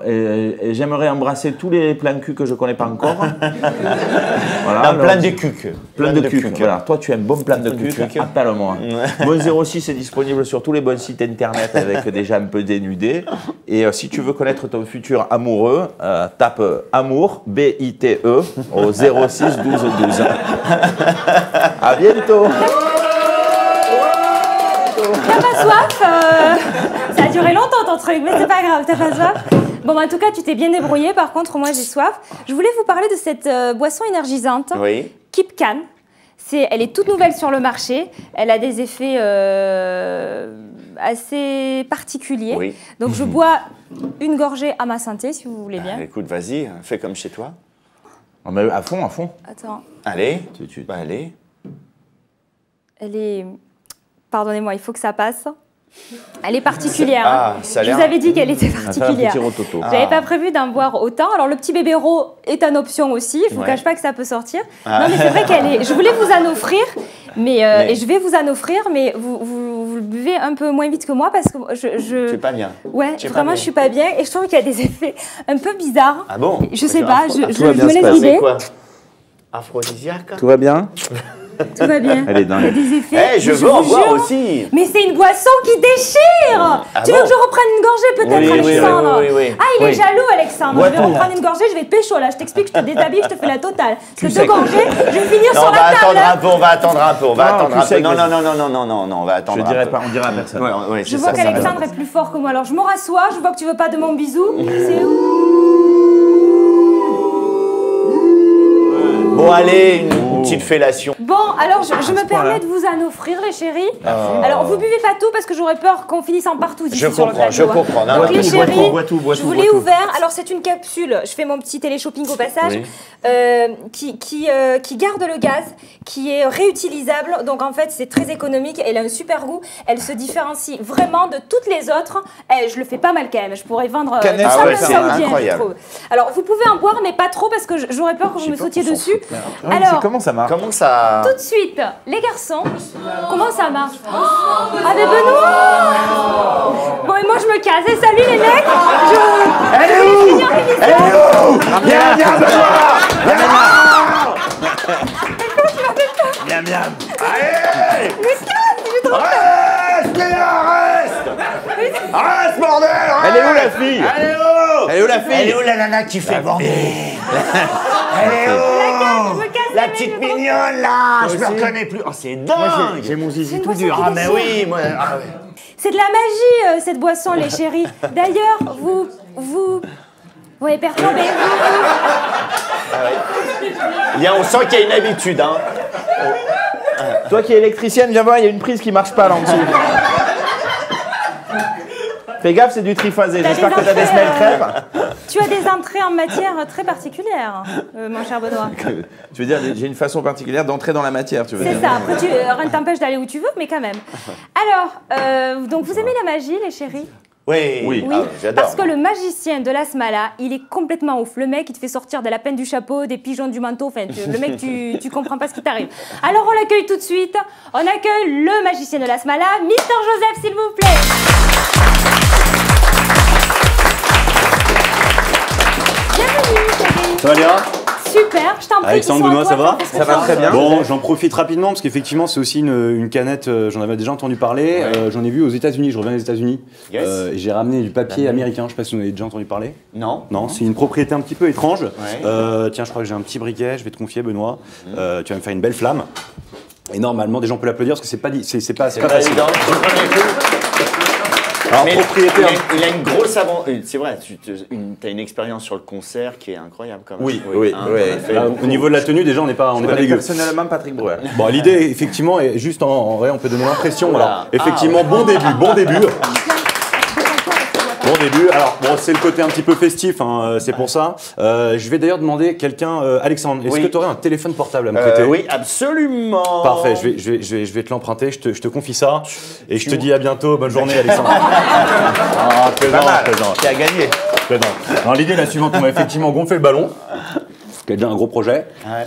Et j'aimerais embrasser tous les plans cul que je connais pas encore. Voilà, Non, alors, plein de cucs. plein de cul. Voilà, toi tu es un bon plan de cul, cuc. appelle-moi. Mon 06 est disponible sur tous les bons sites internet avec des gens un peu dénudés. Et si tu veux connaître ton futur amoureux, tape amour, B-I-T-E, au 06 12 12. À bientôt. T'as pas soif ça a duré longtemps ton truc, mais c'est pas grave, t'as pas soif. Bon, bah, en tout cas, tu t'es bien débrouillé. Par contre, moi, j'ai soif. Je voulais vous parler de cette boisson énergisante, Oui. Keep Can. Elle est toute nouvelle sur le marché. Elle a des effets assez particuliers. Oui. Donc, je bois une gorgée à ma santé, si vous voulez bien. Écoute, vas-y, fais comme chez toi. Ah, mais à fond, à fond. Attends, Allez, Tu- bah, allez. elle est... Pardonnez-moi, il faut que ça passe. Elle est particulière. Ah, hein. ça a Je l'air- vous avais dit qu'elle était On va faire un particulière. petit rototo. J'avais pas prévu d'en boire autant. Alors le petit bébé Ro est une option aussi. Je vous Ouais. cache pas que ça peut sortir. Non mais c'est vrai qu'elle est. Je voulais vous en offrir, mais et je vais vous en offrir, mais vous le buvez un peu moins vite que moi parce que Tu es pas bien. Ouais, Tu es pas vraiment bien. je suis pas bien et je trouve qu'il y a des effets un peu bizarres. Ah bon? Je sais pas. Je tout va bien me se laisse passer. C'est guider. quoi? Aphrodisiaque? Tout va bien? Tout va bien. Elle est dingue. Il y a des effets. Eh, je mais veux en vous boire jure. aussi. Mais c'est une boisson qui déchire. Ah Tu veux bon? que je reprenne une gorgée peut-être, Oui, oui, Alexandre? oui. Ah, il est Oui. jaloux, Alexandre. Bois Je vais tout. reprendre une gorgée, je vais te pécho là. Je t'explique, je te déshabille, je te fais la totale. Parce que Tu deux sais que- gorgées, je vais finir Non, sur on va la attendre table. un peu, on va attendre un peu, on va Non, attendre tu un sais peu. que- Non, non, non, non, non, non, non, non, on va attendre Je un dirais peu. pas, on dira à personne. Ouais, Je c'est vois ça, ça qu'Alexandre va. est plus fort que moi. Alors je me rassois, je vois que tu veux pas de mon bisou. C'est où? Bon, allez, une petite fellation. Bon, alors je me point-là. permets de vous en offrir, les chéris. Alors vous buvez pas tout parce que j'aurais peur qu'on finisse en partout ici Je sur le comprends, plateau. je comprends. Non, Donc bois les tout, chéris, bois tout, bois je tout, vous bois l'ai tout. ouvert. Alors c'est une capsule, je fais mon petit télé-shopping au passage, qui garde le gaz, qui est réutilisable. Donc en fait c'est très économique, elle a un super goût, elle se différencie vraiment de toutes les autres. Je le fais pas mal quand même, je pourrais vendre Canette, ça ah ouais, même c'est saoudien, je incroyable. trouve. Alors vous pouvez en boire mais pas trop parce que j'aurais peur que vous me sautiez dessus. Ouais, Alors, c'est comment ça marche? Comment ça... tout de suite, les garçons, comment ça marche? Ah, mais Benoît! Bon, et moi je me casse. Et salut les mecs! Elle est où? Elle est où? Viens, viens, Miam, miam. Allez! Reste, Reste, bordel! Elle est où, la fille? Elle est où? Elle est où, la fille? Elle est où la nana qui fait bander? Elle est où? La petite mignonne là! Je me reconnais plus. Oh, c'est dingue! J'ai mon zizi une tout boisson dur. qui Ah, mais déchire. oui, moi. Ah, ouais. C'est de la magie, cette boisson, les chéris. D'ailleurs, vous m'avez perturbé. On sent qu'il y a une habitude, hein. Toi qui es électricienne, viens voir, il y a une prise qui marche pas là en dessous. Fais gaffe, c'est du triphasé. T'as J'espère des que t'as des entrées, semelles crêpes. Tu as des entrées en matière très particulières, mon cher Benoît. Tu veux dire, j'ai une façon particulière d'entrer dans la matière, tu veux C'est dire. ça. Après, rien ne t'empêche d'aller où tu veux, mais quand même. Alors, donc vous aimez la magie, les chéris? Oui, Oui. Oui, Ah, j'adore. parce que le magicien de la Smala, il est complètement ouf. Le mec, il te fait sortir des lapins du chapeau, des pigeons du manteau. Enfin, le mec, tu comprends pas ce qui t'arrive. Alors, on l'accueille tout de suite. On accueille le magicien de la Smala, Mister Joseph, s'il vous plaît. Bienvenue, chérie. Ça va Léa? Super, je t'en prie. Alexandre, ils sont à Benoît, toi, ça va? j'en fais Ça va confiance. très bien. Bon, j'en profite rapidement parce qu'effectivement, c'est aussi une canette, j'en avais déjà entendu parler. J'en ai vu aux États-Unis, je reviens des États-Unis. Yes. Et j'ai ramené du papier américain, je sais pas si vous en avez déjà entendu parler. Non. Non, c'est une propriété un petit peu étrange. Ouais. Tiens, je crois que j'ai un petit briquet, je vais te confier, Benoît. Tu vas me faire une belle flamme. Et normalement, des gens peuvent l'applaudir parce que c'est pas facile. Évident, je prends les coups. Alors, Mais propriétaire. il a une grosse avantage. C'est vrai, tu as une expérience sur le concert qui est incroyable quand même. Oui. on a fait- Au niveau de la tenue, déjà, on n'est pas dégueu. Personnellement, Patrick Brouwer. Bon, l'idée, effectivement, est juste en vrai, on peut donner l'impression. Voilà. Alors, effectivement, bon début. Bon début. Alors, bon, c'est le côté un petit peu festif, hein, c'est pour ça. Je vais d'ailleurs demander quelqu'un, Alexandre, est-ce Oui. que tu aurais un téléphone portable à me prêter? Oui, absolument. Parfait, je vais te l'emprunter, je te confie ça. Et je te dis à bientôt, bonne journée, Alexandre. Ah, plaisant, plaisant. Qui a gagné. plaisant. Alors, l'idée est la suivante, on va effectivement gonfler le ballon, ce qui est déjà un gros projet. Ouais.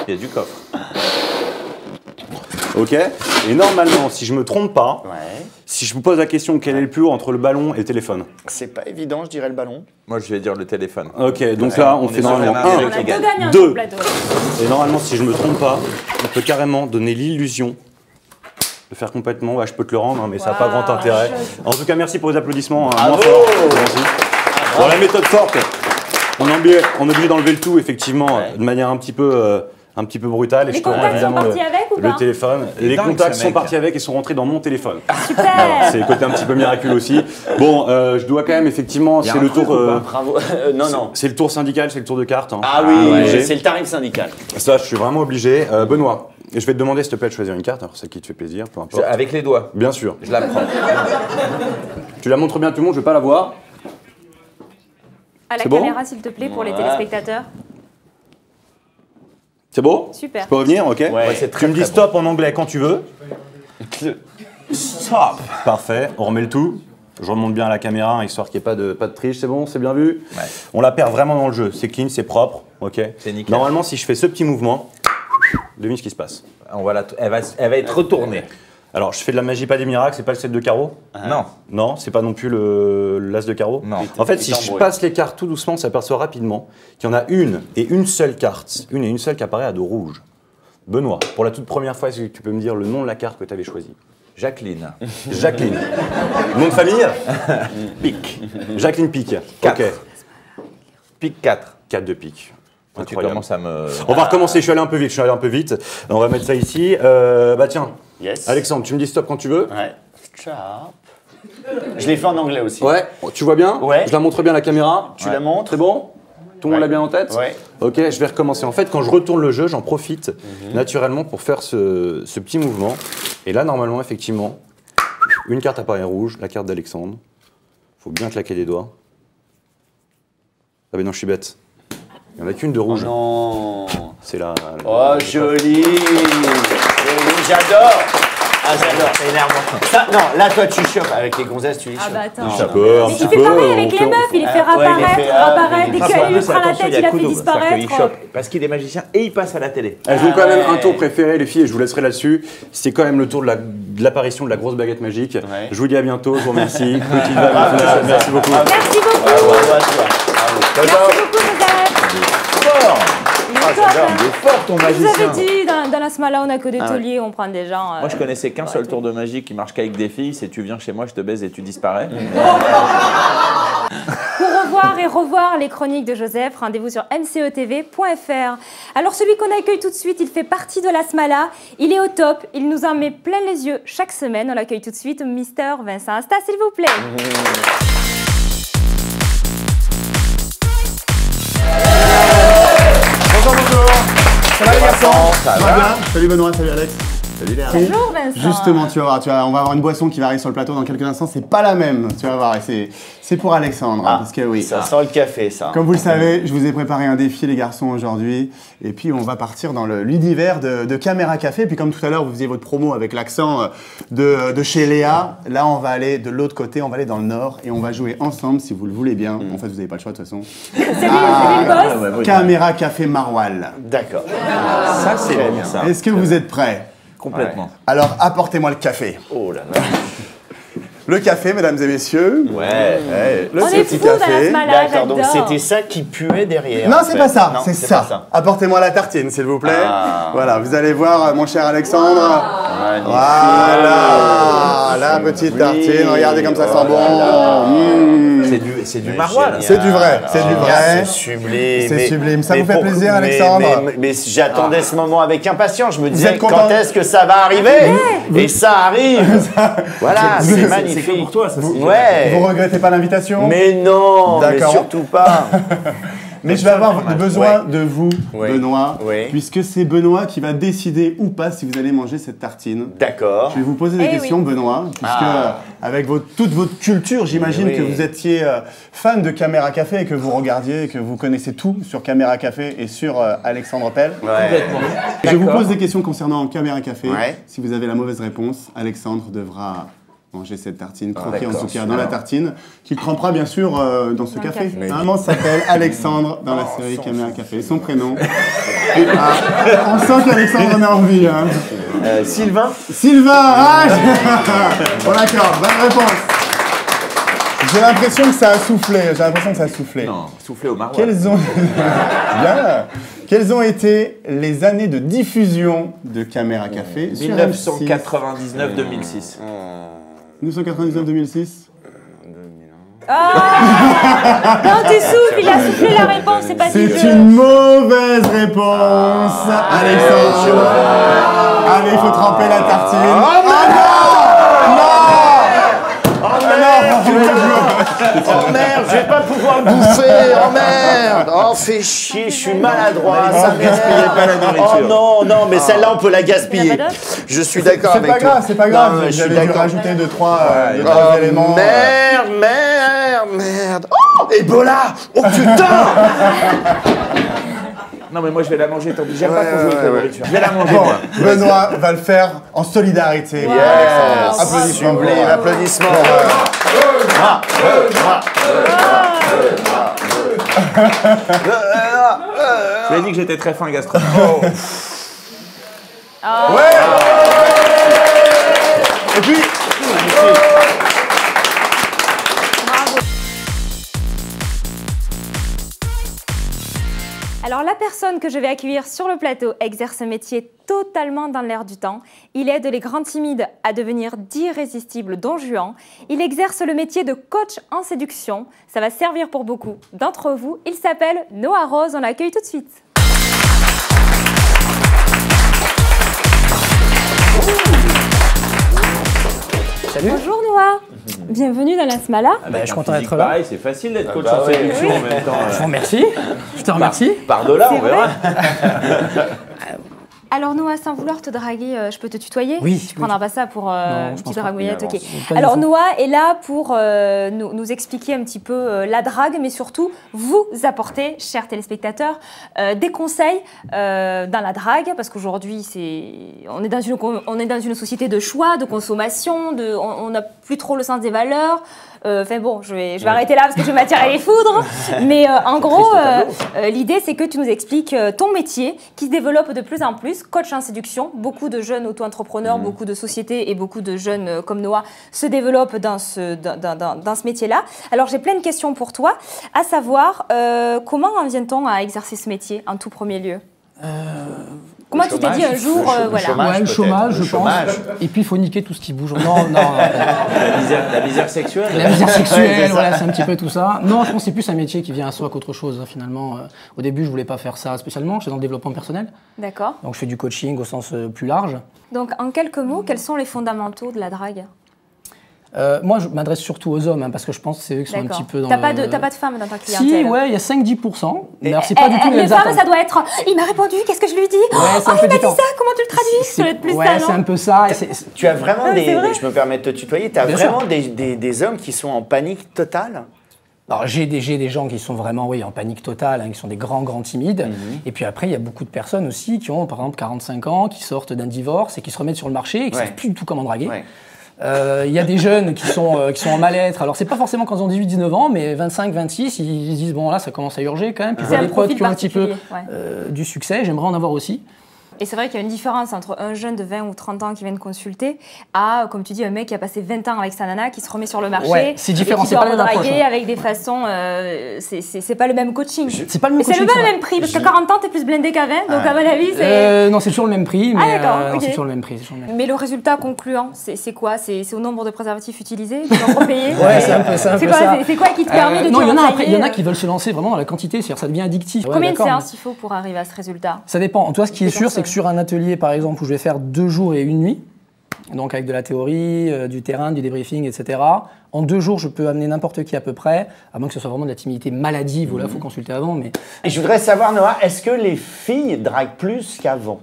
Il y a du coffre. Ok. Et normalement, si je me trompe pas, Ouais. si je vous pose la question quel est le plus haut entre le ballon et le téléphone. C'est pas évident, je dirais le ballon. Moi, je vais dire le téléphone. Ok, donc là, on on fait est sur normalement Bernard On Eric a un. deux Légal. gagnants Deux. sur le plateau. Et normalement, si je me trompe pas, on peut carrément donner l'illusion de faire complètement. Ouais, je peux te le rendre, hein, mais ça n'a pas Waouh, grand intérêt. je- En tout cas, merci pour les applaudissements. Hein, Bravo. moins fort. Merci. Bon, la méthode forte, on est obligé d'enlever le tout, effectivement, Ouais. de manière un petit peu brutale. Et Les je te rends contacts sont évidemment partis avec ou le pas? téléphone. Les dingue, contacts ce sont mec. partis avec et sont rentrés dans mon téléphone. Super. C'est le côté un petit peu miraculeux aussi. Bon, je dois quand même, effectivement, Il y a c'est un le truc tour. ou pas Bravo. Non. C'est le tour syndical, c'est le tour de carte. Hein. Ah oui, obligé. c'est le tarif syndical. Ça, je suis vraiment obligé. Benoît, je vais te demander, s'il te plaît, de choisir une carte, alors celle qui te fait plaisir, peu importe. Avec les doigts. Bien sûr. Je la prends. Tu la montres bien à tout le monde, je ne vais pas la voir. À la C'est bon caméra, s'il te plaît, pour les Voilà. téléspectateurs. C'est beau? Super. Je peux revenir, ok? Ouais, c'est très, Tu me dis très stop en anglais quand tu veux. Stop. Parfait, on remet le tout. Je remonte bien à la caméra, histoire qu'il n'y ait pas de triche, c'est bon, c'est bien vu. Ouais. On la perd vraiment dans le jeu, c'est clean, c'est propre, ok? C'est nickel. Normalement, si je fais ce petit mouvement, devine ce qui se passe. Elle va être retournée. Alors, je fais de la magie, pas des miracles, c'est pas le 7 de carreau? Non. Non, c'est pas non plus l'as de carreau? Non. En fait, si je passe les cartes tout doucement, on s'aperçoit rapidement qu'il y en a une et une seule carte, une et une seule qui apparaît à dos rouge. Benoît, pour la toute première fois, est-ce que tu peux me dire le nom de la carte que tu avais choisie? Jacqueline. Jacqueline. Nom de famille? Pique. Jacqueline Pique. Quatre. Ok. Pique 4. 4 de pique. Tu Incroyable. commences à me... On va recommencer, je suis allé un peu vite, On va mettre ça ici. Bah tiens, Yes. Alexandre, tu me dis stop quand tu veux. Ouais. Stop. Je l'ai fait en anglais aussi. Ouais, tu vois bien? Ouais. Je la montre bien à la caméra. Tu la montres? C'est bon? Tout le monde l'a bien en tête? Ouais. Ok, je vais recommencer. En fait, quand je retourne le jeu, j'en profite naturellement pour faire ce petit mouvement. Et là, normalement, effectivement, une carte apparaît rouge, la carte d'Alexandre. Faut bien claquer les doigts. Ah ben non, je suis bête. Il n'y en a qu'une de rouge. Non. C'est la... Oh, joli. J'adore. Ah, j'adore. C'est énervant. Ça, non, là, toi, tu chopes. Avec les gonzesses, tu les Ah chopes. bah attends. Un peu, un Mais petit il fait peu. pareil avec les meufs, il les fait ouais, il apparaître, les fait, apparaître, dès il qu'il fait- lui prend la tête, il la fait disparaître. Parce qu'il est magicien et il passe à la télé. Elles ont quand même ouais. un tour préféré, les filles, et je vous laisserai là-dessus. C'est quand même le tour de l'apparition de la grosse baguette magique. Ouais. Je vous dis à bientôt, je vous remercie. Petite vague en finale. Merci beaucoup. Merci beaucoup. Bravo à toi. Merci beaucoup, Joseph. Fort. Il est top, hein. Il est fort ton Je vous magicien. avais dit, dans la Smala, on n'a que des tauliers, on prend des gens. Moi, je connaissais qu'un seul tour de magie qui marche qu'avec des filles. C'est tu viens chez moi, je te baise et tu disparais. Pour revoir et revoir les chroniques de Joseph, rendez-vous sur mcetv.fr. Alors celui qu'on accueille tout de suite, il fait partie de la Smala, il est au top, il nous en met plein les yeux chaque semaine. On l'accueille tout de suite, Mister Vincent Asta, s'il vous plaît. Bonjour. Ça va les garçons? Ça va bien? Salut Benoît, salut Alex. Salut Léa. Bonjour Vincent. Justement, tu vas voir, on va avoir une boisson qui va arriver sur le plateau dans quelques instants. C'est pas la même, tu vas voir. Et c'est pour Alexandre, parce que oui. Ça sent le café, ça. Comme vous le savez, je vous ai préparé un défi les garçons aujourd'hui. Et puis on va partir dans l'univers de Caméra Café. Puis comme tout à l'heure, vous faisiez votre promo avec l'accent de chez Léa. Là, on va aller de l'autre côté, on va aller dans le nord. Et on va jouer ensemble, si vous le voulez bien. En fait, vous n'avez pas le choix de toute façon. C'est lui le boss. Caméra Café Marwal. D'accord. Ça, c'est bon, ça. Est-ce que vous êtes prêts? Complètement. Alors, apportez-moi le café. Oh là là. Le café, mesdames et messieurs. Ouais. Le On est petit fous dans la café. Smala, D'accord, donc j'adore. c'était ça qui puait derrière. Non, en c'est fait. pas ça, Non, c'est pas ça. Apportez-moi la tartine, s'il vous plaît. Ah. Voilà, vous allez voir, mon cher Alexandre. Magnifique. Voilà, la petite tartine. Regardez comme ça sent bon. Mmh. C'est du maroilles. C'est du vrai, c'est du vrai. C'est sublime. C'est mais- sublime. Ça mais vous fait pourquoi- plaisir, mais- Alexandre Mais j'attendais ce moment avec impatience. Je me disais, êtes content quand est-ce que ça va arriver? Et ça arrive. Voilà, c'est magnifique. C'est que pour toi, ça. Ouais. Vous regrettez pas l'invitation? Mais non, mais D'accord. surtout pas. Mais je vais avoir besoin de vous, Ouais. Benoît, Ouais. puisque c'est Benoît qui va décider ou pas si vous allez manger cette tartine. D'accord. Je vais vous poser des Eh questions, oui. Benoît, puisque Ah. avec toute votre culture, j'imagine Oui. que vous étiez fan de Caméra Café et que vous regardiez et que vous connaissez tout sur Caméra Café et sur Alexandre Pell. Ouais. Je vous pose des questions concernant Caméra Café. Ouais. Si vous avez la mauvaise réponse, Alexandre devra manger cette tartine, croquer en d'accord, tout cas dans la tartine, qu'il trempera bien sûr dans ce Dans le café. café. Maman s'appelle Alexandre dans la série Caméra Café, son prénom. On sent qu'Alexandre en a envie. Hein. Sylvain. Sylvain, ah, bon d'accord, bonne réponse. J'ai l'impression que ça a soufflé, Non, souffler au maroilles. Quelles ont... Bien. Quelles ont été les années de diffusion de Caméra Café sur M6? 1999-2006. 1999-2006. Non, tu souffles, il a soufflé la réponse, c'est pas du C'est jeu. une mauvaise réponse, Alexandre. Allez, il faut tremper la tartine. Oh Oh merde, je vais pas pouvoir bouffer. Oh merde. Oh, fais chier, je suis maladroit. Ça gaspillez pas la nourriture. Oh non, mais celle-là, on peut la Il y en gaspiller. a pas d'autre? Je suis d'accord C'est avec pas toi. grave, c'est pas grave. Non, mais je suis J'avais dû d'accord. rajouter deux, trois Oh, éléments. merde. Oh, Ebola. Oh putain. Non, Non, mais moi, je vais la manger. Tant pis, j'aime pas qu'on joue avec la nourriture. Je vais la manger, Bon, moi. Benoît va le faire en solidarité. Wow. Yes. Applaudissements. Sublime, applaudissements. Je l'ai dit que j'étais très fin gastro. Ouais. Et puis. Alors la personne que je vais accueillir sur le plateau exerce un métier totalement dans l'air du temps. Il aide les grands timides à devenir d'irrésistibles Don Juan. Il exerce le métier de coach en séduction. Ça va servir pour beaucoup d'entre vous. Il s'appelle Noah Rose. On l'accueille tout de suite. Salut. Bonjour Noah. Bienvenue dans la Smala. Je suis content d'être là. Pareil, c'est facile d'être coach en séduction en même temps. Je vous remercie. Je te remercie. Par de là, on verra. Alors Noah, sans vouloir te draguer, je peux te tutoyer? Oui. Tu prendras pas ça pour je une pense petite pas. dragouillette, ok. Pas Alors du tout. Noah est là pour nous expliquer un petit peu la drague, mais surtout vous apporter, chers téléspectateurs, des conseils dans la drague, parce qu'aujourd'hui on est dans une société de choix, de consommation, on n'a plus trop le sens des valeurs. Enfin bon, je vais arrêter là parce que je vais m'attirer les foudres. Mais en gros, l'idée c'est que tu nous expliques ton métier qui se développe de plus en plus, coach en séduction. Beaucoup de jeunes auto-entrepreneurs, beaucoup de sociétés et beaucoup de jeunes comme Noah se développent dans ce métier-là. Alors j'ai plein de questions pour toi, à savoir comment en vient-on à exercer ce métier en tout premier lieu? Comment tu t'es dit un jour, voilà. Ouais, le chômage, je pense. Et puis, il faut niquer tout ce qui bouge. Non. La misère sexuelle. La misère sexuelle, voilà, c'est un petit peu tout ça. Non, je pense que c'est plus un métier qui vient à soi qu'autre chose, hein, finalement. Au début, je voulais pas faire ça spécialement. Je suis dans le développement personnel. D'accord. Donc, je fais du coaching au sens plus large. Donc en quelques mots, quels sont les fondamentaux de la drague? Moi, je m'adresse surtout aux hommes, hein, parce que je pense que c'est eux qui sont un petit peu dans T'as pas de femmes dans ta clientèle? Si, ouais, il y a 5-10%. Mais alors, c'est pas du tout les les mêmes femmes, attentes. ça doit être « Il m'a répondu, qu'est-ce que je lui dis Ouais, c'est un peu il m'a dit différent. ça, comment tu le traduis ?» Ça doit être plus ouais, ça, c'est non? un peu ça. Tu as vraiment Non, mais c'est vrai. je me permets de te tutoyer, tu as Bien vraiment sûr. des hommes qui sont en panique totale? Alors, j'ai des gens qui sont vraiment en panique totale, hein, qui sont des grands timides. Et puis après, il y a beaucoup de personnes aussi qui ont, par exemple, 45 ans, qui sortent d'un divorce et qui se remettent sur le marché et qui ne savent plus du tout comment draguer. Ouais. Il y a des jeunes qui sont en mal-être. Alors, c'est pas forcément quand ils ont 18-19 ans, mais 25, 26, ils se disent, bon, là, ça commence à urger quand même. Puis, il y C'est a un des potes profil qui ont un petit peu particulier, du succès. J'aimerais en avoir aussi. Et c'est vrai qu'il y a une différence entre un jeune de 20 ou 30 ans qui vient te consulter à, comme tu dis, un mec qui a passé 20 ans avec sa nana, qui se remet sur le marché. Ouais, c'est différent, et qui c'est doit pas la même approche, draguer hein. avec des façons... c'est pas le même coaching. C'est pas le même Mais c'est coaching, pas le vrai. même prix, parce qu'à 40 ans, t'es plus blindé qu'à 20, donc à mon avis, c'est... Non, c'est toujours le même prix, mais d'accord, non, ok. c'est toujours le même prix. c'est toujours le même Mais le résultat concluant, c'est quoi? C'est au nombre de préservatifs utilisés? Tu dois payer? Ouais, c'est un peu ça. C'est quoi qui te permet de Non, te il y en a après, il y en a draguer, qui veulent se lancer vraiment dans la quantité, c'est-à-dire ça devient addictif. Ouais, Combien de d'accord, séances il faut pour arriver à ce résultat? Ça dépend. Toi, ce qui est Des sûr, c'est que personnes. sur un atelier, par exemple, où je vais faire 2 jours et 1 nuit, donc avec de la théorie, du terrain, du débriefing, etc. En 2 jours, je peux amener n'importe qui à peu près, à moins que ce soit vraiment de la timidité maladive, où là, il faut consulter avant. Mais Et je voudrais savoir, Noah, est-ce que les filles draguent plus qu'avant?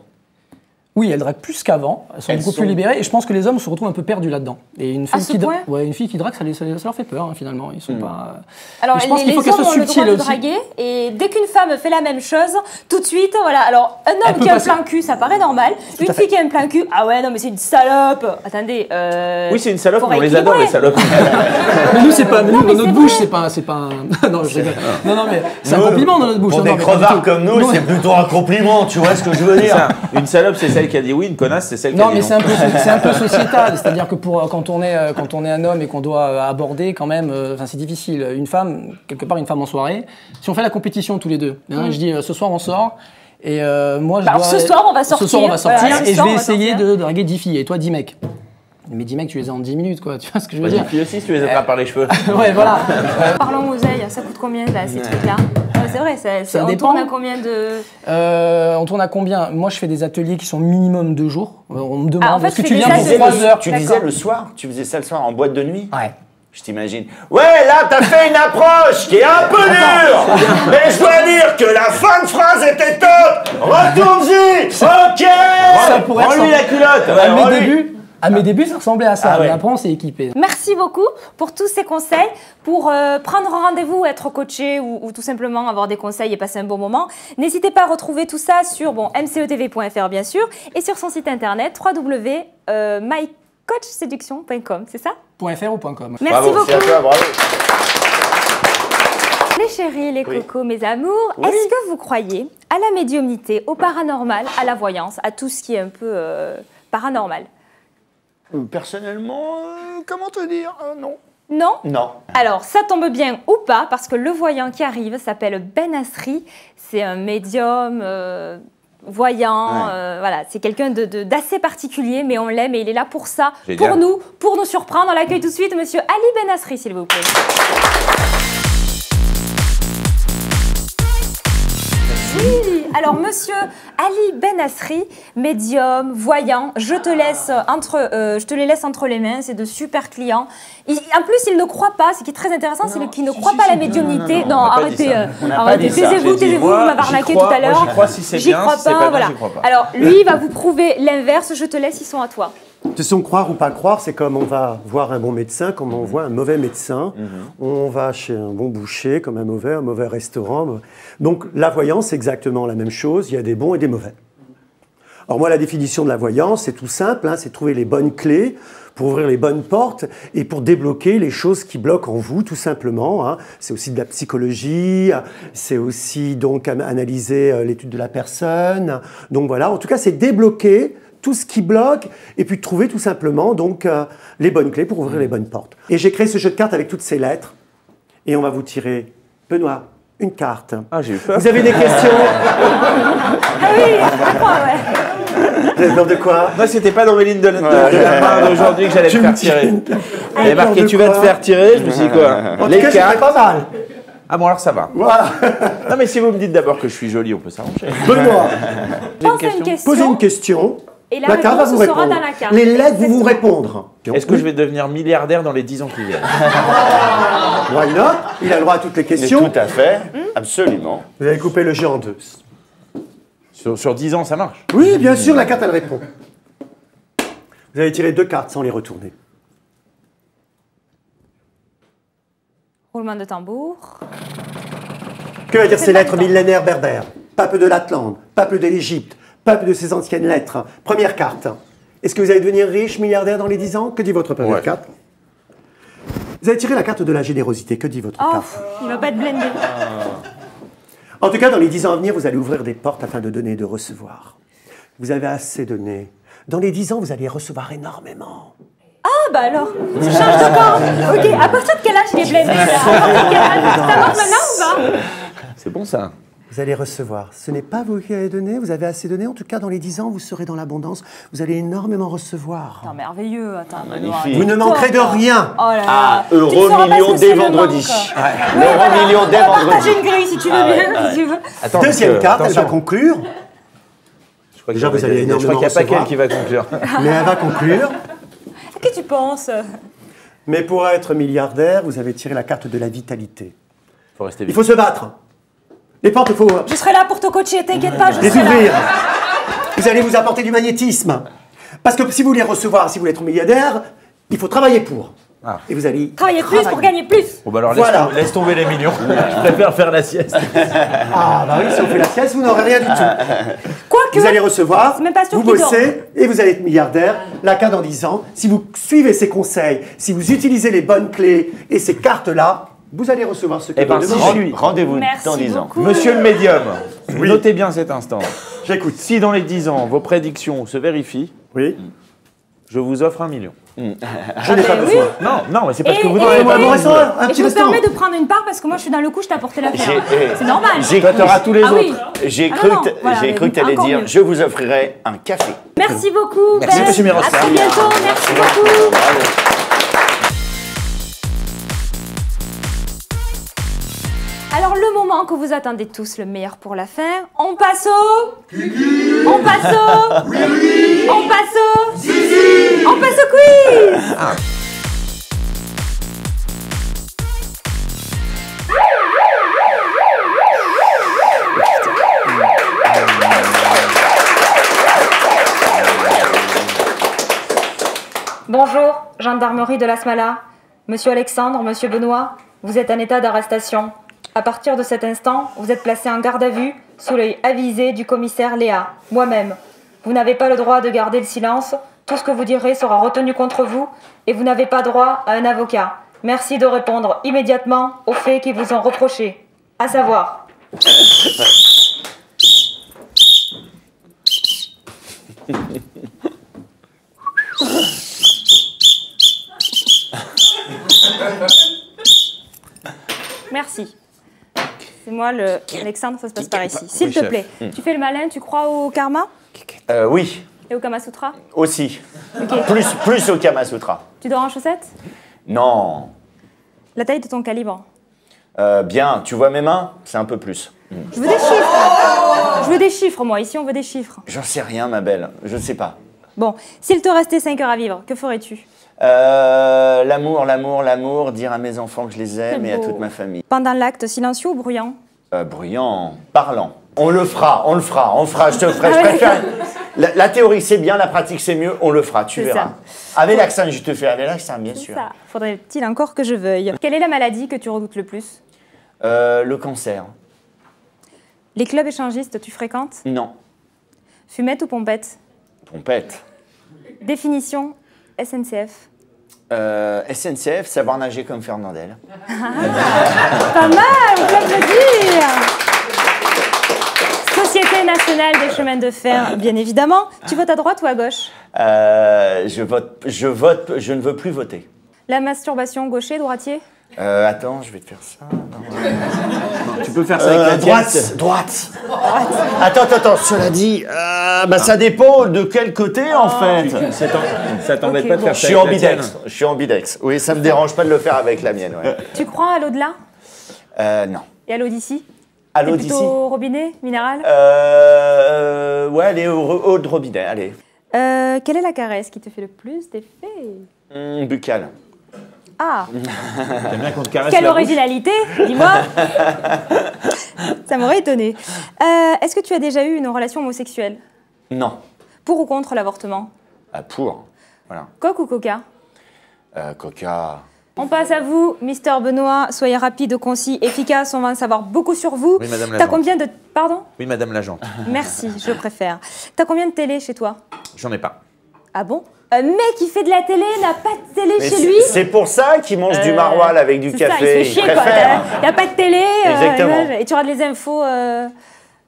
oui, elles draguent plus qu'avant, elles sont beaucoup plus libérées, et je pense que les hommes se retrouvent un peu perdus là-dedans. Et une fille, À ce point une fille qui drague, ça leur fait peur, hein, finalement. Ils sont pas... Alors, Mais je pense les qu'il faut qu'elle hommes soit ont le subtile droit de aussi. draguer, et dès qu'une femme fait la même chose, tout de suite, voilà. Alors, un Elle homme peut qui a un passer. plein cul, ça paraît normal. Une à fait. fille qui a un plein cul, ah ouais, non, mais c'est une salope. Attendez. Oui, c'est une salope, faut mais on les adore, les rééquilibrer. salopes. Mais nous, c'est pas... nous, mais dans notre c'est bouche, vrai. c'est pas un... non, je rigole. Non, mais c'est un compliment dans notre bouche. Pour Non, des mais pas du crevards tout. comme nous, Non, c'est plutôt un compliment, tu vois ce que je veux dire? Ça, une salope, c'est celle qui a dit oui, une connasse, c'est celle qui Non, a dit mais non. c'est un peu sociétal. C'est-à-dire que quand on est un homme et qu'on doit aborder quand même, c'est difficile. Une femme en soirée, si on fait la compétition tous les deux, hein, je dis ce soir on sort. Et moi, Alors, ce soir, on va sortir. Ce soir, on va sortir Voilà, ce et je soir, vais on va essayer sortir. de draguer 10 filles. Et toi, 10 mecs. Mais 10 mecs, tu les as en 10 minutes, quoi. Tu vois ce que je veux Vas-y, dire? puis aussi, si tu les attrapes par les cheveux. Ouais, voilà. Parlons oseille, ça coûte combien, là, ces trucs-là? C'est vrai, Ça on dépend. tourne à combien de... On tourne à combien? Moi, je fais des ateliers qui sont minimum 2 jours. On me demande, Ah, en fait, est-ce que tu tu fais viens des pour ateliers. 3 heures? Tu disais le soir? Tu faisais ça le soir en boîte de nuit? Ouais. Je t'imagine. Ouais, là, t'as fait une approche qui est un peu dure. Mais je dois dire que la fin de phrase était top. Retourne-y. Ok. Ça pourrait être Rends-lui ça. la culotte. À Ouais, mes rends-lui. débuts, À mes débuts, ça ressemblait à ça. Ah ouais. Mais après, on s'est équipé. Merci beaucoup pour tous ces conseils, pour prendre rendez-vous, être coaché ou tout simplement avoir des conseils et passer un bon moment. N'hésitez pas à retrouver tout ça sur mcetv.fr bien sûr et sur son site internet www.mycoachseduction.com, c'est ça? .fr ou .com. Merci Bravo, beaucoup. c'est à toi, bravo. Les chéris, les Oui. cocos, mes amours, est-ce que vous croyez à la médiumnité, au paranormal, à la voyance, à tout ce qui est un peu paranormal? Personnellement, comment te dire non. Non? Non. Alors, ça tombe bien ou pas, parce que le voyant qui arrive s'appelle Ben Asri. C'est un médium voyant. Ouais. Voilà, c'est quelqu'un d'assez particulier, mais on l'aime et il est là pour ça, Génial. pour nous surprendre. On l'accueille tout de suite, monsieur Ali Ben Asri, s'il vous plaît. Oui, alors monsieur Ali Ben Asri, médium, voyant, je te les laisse entre les mains, c'est de super clients. En plus, il ne croit pas, ce qui est très intéressant, c'est qu'il ne croit pas à la médiumnité. Non, on n'a pas arrêtez, dit ça. On n'a pas arrêtez, dit ça. taisez-vous, J'ai dit, vous moi, m'avez j'y arnaqué crois, tout à moi, l'heure. j'y crois si c'est J'y bien, crois si c'est pas bien, voilà. j'y crois pas. Alors, lui, il va vous prouver l'inverse, je te laisse, ils sont à toi. De toute façon, croire ou pas croire, c'est comme on va voir un bon médecin, comme on voit un mauvais médecin. On va chez un bon boucher, comme un mauvais restaurant. Donc la voyance, c'est exactement la même chose. Il y a des bons et des mauvais. Alors moi, la définition de la voyance, c'est tout simple. Hein, c'est trouver les bonnes clés pour ouvrir les bonnes portes et pour débloquer les choses qui bloquent en vous, tout simplement. Hein. C'est aussi de la psychologie. C'est aussi donc analyser l'étude de la personne. Donc voilà, en tout cas, c'est débloquer tout ce qui bloque, et puis trouver tout simplement donc les bonnes clés pour ouvrir les bonnes portes. Et j'ai créé ce jeu de cartes avec toutes ces lettres, et on va vous tirer, Benoît, une carte. Ah, j'ai eu peur. Vous avez des questions? Ah oui, je crois, ouais. Vous avez peur de quoi? Moi, c'était pas dans mes lignes de la main d'aujourd'hui que j'allais te faire tirer. Il y avait marqué, tu vas te faire tirer, je me suis dit quoi? En tout Les cas, cartes. c'était pas mal. Ah bon, alors ça va. Voilà. Non, mais si vous me dites d'abord que je suis jolie, on peut s'arranger. Benoît, Pense à une question. posez une question. Et la La carte va réponse vous sera répondre. dans la carte. Les lettres vont vous Exactement. répondre. Est-ce que je vais devenir milliardaire dans les 10 ans qui viennent? Why not? Il a le droit à toutes les Mais questions. tout à fait, absolument. Vous allez couper le jeu en deux. Sur 10 ans, ça marche. Oui, bien sûr, la carte, elle répond. Vous allez tirer deux cartes sans les retourner. Roulement de tambour. Que veut dire ces C'est lettres pas le temps. millénaires berbères? Peuple de l'Atlante, peuple de l'Égypte, peuple de ces anciennes lettres. Première carte. Est-ce que vous allez devenir riche, milliardaire dans les 10 ans? Que dit votre première Ouais. carte? Vous allez tirer la carte de la générosité. Que dit votre Oh, carte? il va pas être blindé. En tout cas, dans les 10 ans à venir, vous allez ouvrir des portes afin de donner et de recevoir. Vous avez assez donné. Dans les 10 ans, vous allez recevoir énormément. Ah bah alors, tu changes de camp. Ok, à partir de quel âge il est blindé là? À partir de quel âge? Ça marche maintenant ou pas? C'est bon ça. Vous allez recevoir. Ce n'est pas vous qui avez donné, vous avez assez donné. En tout cas, dans les 10 ans, vous serez dans l'abondance. Vous allez énormément recevoir. Attends, merveilleux, attends. Magnifique. Vous ne manquerez de rien. Oh là là. Ah, Tu ne euro sauras pas million ce que dès c'est le vendredi. manque. Ouais. Ouais, L'euro voilà. million dès On va vendredi. partager une grille si tu veux bien, si tu veux. Attends, Deuxième parce que- carte, elle va attention. conclure. Je crois Déjà, qu'il y vous a- allez Je crois énormément qu'il n'y a pas recevoir. qu'elle qui va conclure. Mais elle va conclure. À qui tu penses? Mais pour être milliardaire, vous avez tiré la carte de la vitalité. Faut rester Il vite. faut se battre. Les portes, il faut Je serai là pour te coacher, t'inquiète pas, je les serai là. ouvrir. Vous allez vous apporter du magnétisme. Parce que si vous voulez recevoir, si vous voulez être milliardaire, il faut travailler pour. Ah. Et vous allez Travailler plus pour gagner plus. Bon bah alors Voilà. laisse tomber les millions. Je préfère faire la sieste. Ah bah oui, si on fait la sieste, vous n'aurez rien du tout. Quoique, Vous allez recevoir, c'est même pas sûr vous qu'il bossez et vous allez être milliardaire. La carte en 10 ans, si vous suivez ces conseils, si vous utilisez les bonnes clés et ces cartes-là, vous allez recevoir ce que Eh ben, vous si demandez. je suis- Rendez-vous merci dans 10 ans. beaucoup. Monsieur le médium, notez bien cet instant. J'écoute. Si dans les 10 ans, vos prédictions se vérifient, Oui. je vous offre 1 million. Je n'ai ben pas oui. besoin. Non, mais c'est parce Et- que vous et- n'en avez pas et- Bon, besoin. restaurant, un Et petit je me restaurant. permets de prendre une part parce que moi je suis dans le coup, je t'ai apporté l'affaire. J'ai- C'est normal. j'ai- Toi, t'auras tous les Ah oui. autres. J'ai Ah cru non, que voilà, j'ai cru que tu allais encore dire mieux. je vous offrirai un café. Merci beaucoup. Merci, Ben. monsieur Miroslav. À très bientôt. Merci beaucoup. Alors le moment que vous attendez tous, le meilleur pour la fin, on passe au... On passe au... On passe au... On passe au quiz. Bonjour, gendarmerie de la Smala. Monsieur Alexandre, monsieur Benoît, vous êtes en état d'arrestation. À partir de cet instant, vous êtes placé en garde à vue sous l'œil avisé du commissaire Léa, moi-même. Vous n'avez pas le droit de garder le silence. Tout ce que vous direz sera retenu contre vous et vous n'avez pas droit à un avocat. Merci de répondre immédiatement aux faits qui vous ont reprochés. À savoir... Merci. C'est moi, Alexandre, ça se passe par ici. S'il te plaît, tu fais le malin, tu crois au karma? Oui, Et au Kama Sutra? aussi. Ok. Plus au Kama Sutra. Tu dors en chaussettes? Non. La taille de ton calibre? Bien, tu vois mes mains? C'est un peu plus. Je veux des chiffres. Je veux des chiffres, moi. Ici, on veut des chiffres. J'en sais rien, ma belle. Je sais pas. Bon, s'il te restait 5 heures à vivre, que ferais-tu? L'amour, l'amour, l'amour, dire à mes enfants que je les aime C'est et à beau. toute ma famille. Pendant l'acte, silencieux ou bruyant? Bruyant, parlant. On le fera, je te ferai. Ah Je ouais, préfère. d'accord. La théorie c'est bien, la pratique c'est mieux, on le fera, tu C'est verras. ça. Avec l'accent, je te fais avec l'accent, bien C'est sûr. ça. Faudrait-il encore que je veuille? Quelle est la maladie que tu redoutes le plus? Le cancer. Les clubs échangistes, tu fréquentes? Non. Fumette ou pompette? Pompette. Définition SNCF. SNCF, savoir nager comme Fernandel. Pas mal, on peut applaudir. Société nationale des chemins de fer, bien évidemment. Tu votes à droite ou à gauche? Je ne veux plus voter. La masturbation, gaucher, droitier? Attends, je vais te faire ça. Tu peux faire ça avec la tienne. Droite. Attends, cela dit, ça dépend de quel côté en fait. Ça t'embête Ok, pas de bon. faire Je ça suis avec la tienne. ambidex. Je suis ambidex. Oui, ça me dérange pas de le faire avec la mienne. Ouais. Tu crois à l'au-delà? Non. Et à l'Odyssée? À T'es l'Odyssée. plutôt robinet, minéral? Ouais, allez, au de robinet, allez. Quelle est la caresse qui te fait le plus d'effet? Buccal. Ah, T'aimes bien qu'on te caresse quelle la bouche. originalité, dis-moi. Ça m'aurait étonné. Est-ce que tu as déjà eu une relation homosexuelle? Non. Pour ou contre l'avortement? Pour. Voilà. Coke ou coca? Coca. On passe à vous, Mister Benoît. Soyez rapide, concis, efficace. On va en savoir beaucoup sur vous. Oui, madame T'as l'agente. combien de... Pardon? Oui, madame l'agente. Merci, je préfère. T'as combien de télé chez toi? J'en ai pas. Ah bon? Un mec qui fait de la télé n'a pas de télé Mais chez lui? c'est pour ça qu'il mange du maroilles avec du C'est ça, café. il se fait chier, quoi. préfère. Il n'y a pas de télé. Exactement. Et tu auras les infos...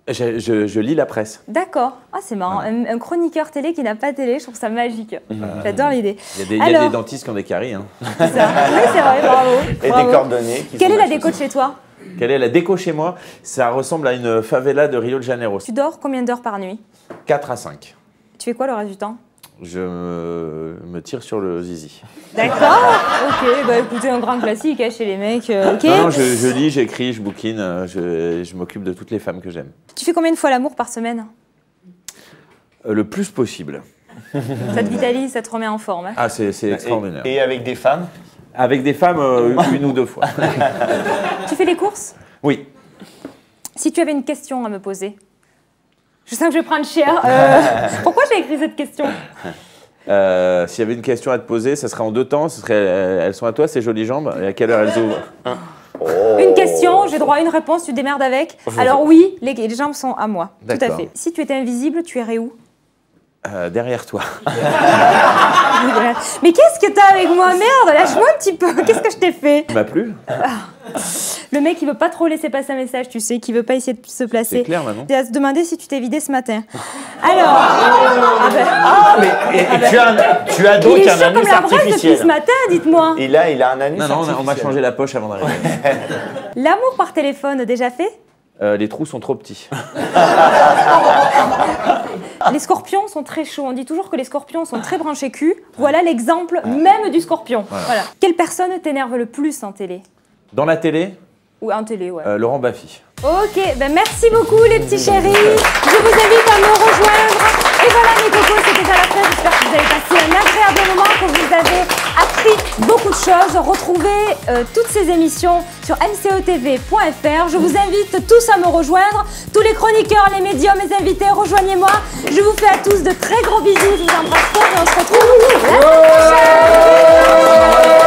Je lis la presse. D'accord. Ah, c'est marrant. Un chroniqueur télé qui n'a pas de télé, je trouve ça magique. J'adore l'idée. Il y a Alors, des dentistes qui ont des caries. Hein. c'est ça. Oui, c'est vrai, bravo. Et Bravo. des coordonnées. qui Quelle sont est la vachement déco de chez toi? Quelle est la déco chez moi? Ça ressemble à une favela de Rio de Janeiro. Tu dors combien d'heures par nuit? 4 à 5. Tu fais quoi le reste du temps? Je me tire sur le zizi. D'accord. Ok, bah écoutez, un grand classique hein, chez les mecs. Ok. Non, je lis, j'écris, je bouquine, je m'occupe de toutes les femmes que j'aime. Tu fais combien de fois l'amour par semaine? Le plus possible. Ça te vitalise, ça te remet en forme. Hein. Ah, c'est extraordinaire. Et avec des femmes? Avec des femmes, une ou deux fois. Tu fais les courses? Oui. Si tu avais une question à me poser. Je sens que je vais prendre cher. Pourquoi j'ai écrit cette question? S'il y avait une question à te poser, ça serait en deux temps. Ce serait, elles sont à toi, ces jolies jambes. Et à quelle heure elles ouvrent? Une question, j'ai droit à une réponse, tu te démerdes avec. Alors oui, les jambes sont à moi. Tout à D'accord. fait. Si tu étais invisible, tu irais où? Derrière toi. Mais qu'est-ce que t'as avec moi? Merde, lâche-moi un petit peu. Qu'est-ce que je t'ai fait? Tu m'as plu? Le mec, il veut pas trop laisser passer un message, tu sais, qui veut pas essayer de se placer. C'est clair, maintenant. C'est à se demander si tu t'es vidé ce matin. Alors, Tu as il donc est un chaud comme anus la braise depuis ce artificiel. matin, dites-moi. Et là, il a un anus Non, artificiel. on m'a changé la poche avant d'arriver. L'amour par téléphone, déjà fait? Les trous sont trop petits. Les scorpions sont très chauds. On dit toujours que les scorpions sont très branchés cul. Voilà l'exemple même du scorpion. Voilà. Quelle personne t'énerve le plus en télé? Dans la télé, Ou en télé, ouais. Laurent Baffy. Ok, ben merci beaucoup les petits chéris. Je vous invite à me rejoindre. Et voilà mes cocos, c'était à la fin. J'espère que vous avez passé un agréable moment, que vous avez appris beaucoup de choses. Retrouvez toutes ces émissions sur mcotv.fr. Je vous invite tous à me rejoindre. Tous les chroniqueurs, les médiums, mes invités, rejoignez-moi. Je vous fais à tous de très gros bisous. Je vous embrasse fort et on se retrouve la semaine prochaine.